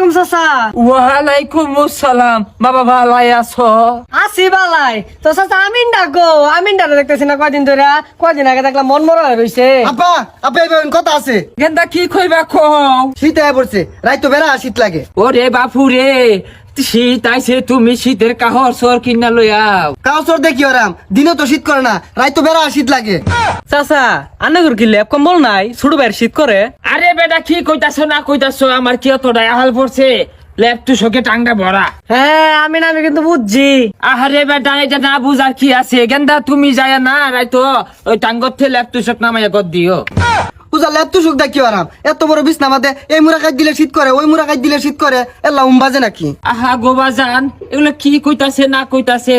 আলাইকুম চাচা। ওয়ালাইকুম আসসালাম। বাবা ভালাই আছো? আছি বালাই। তো চাচা আমিন ডাকো, আমিন ডাকে দেখতেছি না কয়দিন ধরে। কয়দিন আগে দেখলাম মন মরা হয়ে রইছে। আপা আপা এবার কথা আছে। গেন্দা কি কইবা কও? শীত আয় পড়ছে, রাই তো বেড়া শীত লাগে। ওরে বাপু রে, শীত আইছে, তুমি শীতের কাহর সর কিনা লইয়াও। কাউসর দেখি ওরাম, দিনও তো শীত করে না, রাই তো বেড়া শীত লাগে। চাচা আন্নাগুর কি লেপ কম্বল নাই? ছোট ভাইয়ের শীত করে। আরে বেটা কি কইতাছো না কইতাছো, আমার কি অতটা আহাল পড়ছে? ল্যাপটু শোকে টাংটা ভরা। হ্যাঁ আমি কিন্তু বুঝছি। আহারে বেটা, এটা না বুঝার কি আছে? গেন্দা তুমি যায় না রাইতো ওই টাঙ্গর থেকে ল্যাপটু শোক নামাইয়া গদ দিও। পূজা ল্যাপ তো সুখ দেখি ওরাম, এত বড় বিছনা মাদে এই মুড়া কাজ দিলে শীত করে, ওই মুড়া কাজ দিলে শীত করে, এল্লা বাজে নাকি? আহা গোবাজান, এগুলো কি কইতাছে না কইতাছে?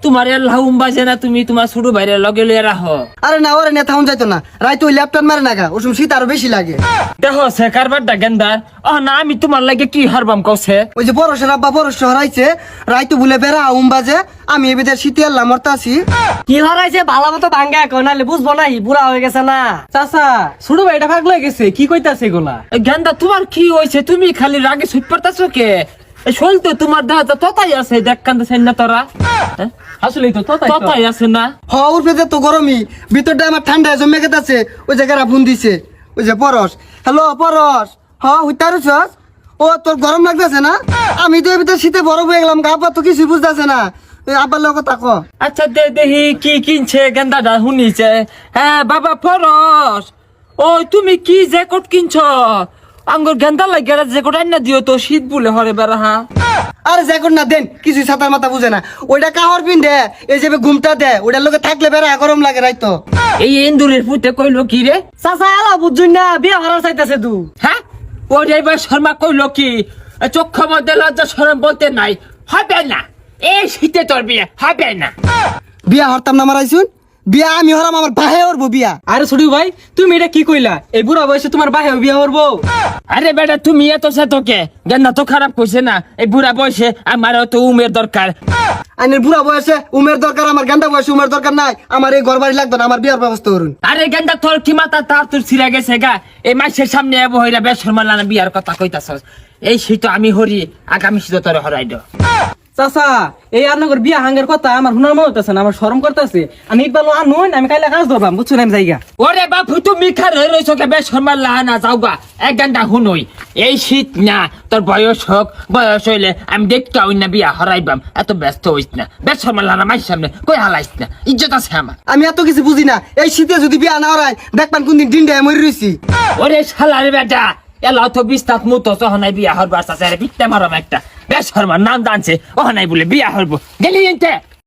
তোমার আল্লাহ বাজে না, তুমি তোমার ছোট ভাইরে লগে লইয়া রাখো। আরে না ওরে নেতা হন যাইতো না, রাই তো ওই ল্যাপটপ মারে নাগা, ওসম শীত আরো বেশি লাগে। দেখো সে কারবার দা গেন্দার। না আমি তোমার লাগে কি হারবাম কছে? ওই যে পরশের আব্বা পরশ হারাইছে, রাই তো বলে বেড়া বাজে, আমি এবিদের শীতে এল্লা মরতাছি। কি হরাইছে ভালো মতো ভাঙ্গা এখন, নাহলে বুঝবো না বুড়া হয়ে গেছে না। চাচা ছোট ভাইটা ভাগ লয়ে গেছে, কি কইতাছে এগুলা? গেন্দা তোমার কি হয়েছে? তুমি খালি রাগে ছুট পড়তাছো কে? শোল তো তোমার দেহ তো ততাই আছে, দেখ কান্দাছেন না তোরা? আসলে তো ততাই আছে না? হ উঠবে তো গরমই, ভিতরটা আমার ঠান্ডা জমে গেছে। ওই জায়গায় ফোন দিছে, ওই যে পরশ। হ্যালো পরশ, হ হুইতারুছ? ও তোর গরম লাগতেছে না? আমি তো এর ভিতর শীতে বরফ হয়ে গেলাম, গা পা তো কিছু বুঝতেছে না। আব্বার লোক কথা ক। আচ্ছা দেখি কি কিনছে গেন্দাটা শুনিছে। হ্যাঁ বাবা পরশ, ওই তুমি কি জ্যাকেট কিনছ? আঙ্গুর গেন্দা লাগে জ্যাকেট আইনা দিও তো, শীত বলে হরে বেড়া। হ্যাঁ আরে জ্যাকেট না দেন, কিছু ছাতার মাথা বুঝে না। ওইটা কাহর পিন্ধে, এই যে ঘুমটা দেয়, ওইটার লোকে থাকলে বেড়া গরম লাগে রাইতো। এই ইন্দুরের পুতে কইলো কি রে? চাচা এলা বুঝছুন না, বিয়া হারা চাইতেছে তু। হ্যাঁ ও এবার শর্মা কইলো কি? চক্ষ মধ্যে লজ্জা শরম বলতে নাই, হবে না এই শীতে তোর বিয়ে হবে না। বিয়া হরতাম না মারাইছুন, বিয়া আমি হরাম, আমার বাহে হরবো বিয়া। আরে ছোট ভাই তুমি এটা কি কইলা? এই বুড়া বয়সে তোমার বাহে বিয়া করবো? আরে বেটা তুমি এত সে তোকে গেন্দা তো খারাপ কইছে না? এই বুড়া বয়সে আমার তো উমের দরকার। আইনের বুড়া বয়সে উমের দরকার, আমার গান্ডা বয়সে উমের দরকার নাই। আমার এই ঘর বাড়ি লাগবে না, আমার বিয়ার ব্যবস্থা করুন। আরে গেন্দা তোর কি মাথা তার তোর ছিঁড়া গেছে গা? এই মাসের সামনে এবো হইরা বেশ শর্মালানা বিয়ার কথা কইতাছস। এই শীত আমি হরি, আগামী শীত তোর হরাই দ। চাচা এই আপনার বিয়া হাঙ্গের কথা আমার হুনার মনে হইতেছে না, আমার শরম করতেছে। আমি ইকবাল আনুন, আমি কাইলে কাজ ধরবাম, বুঝছো না? আমি জায়গা ওরে বাপু তুমি খার রইছ কে? বেশ শর্মালানা যাওগা এক ঘন্টা হুনই। এই শীত না, তোর বয়স হোক, বয়স হইলে আমি দেখতে হই না বিয়া হরাইবাম। এত ব্যস্ত হইস না, বেশ শর্মালানা মাইর সামনে কই হালাইস না, ইজ্জত আছে আমার। আমি এত কিছু বুঝি না, এই শীতে যদি বিয়া না হরাই দেখবেন কোনদিন ডিন্ডে মরি রইছি। ওরে শালার বেটা, এলা তো বিস্তাত মুতো সহনাই বিয়া হরবার চাচা, বিট্টা মারম একটা বেশ শর্মার নাম জানছে ওহনাই বলে বিয়া হরবো। গেলি এনতে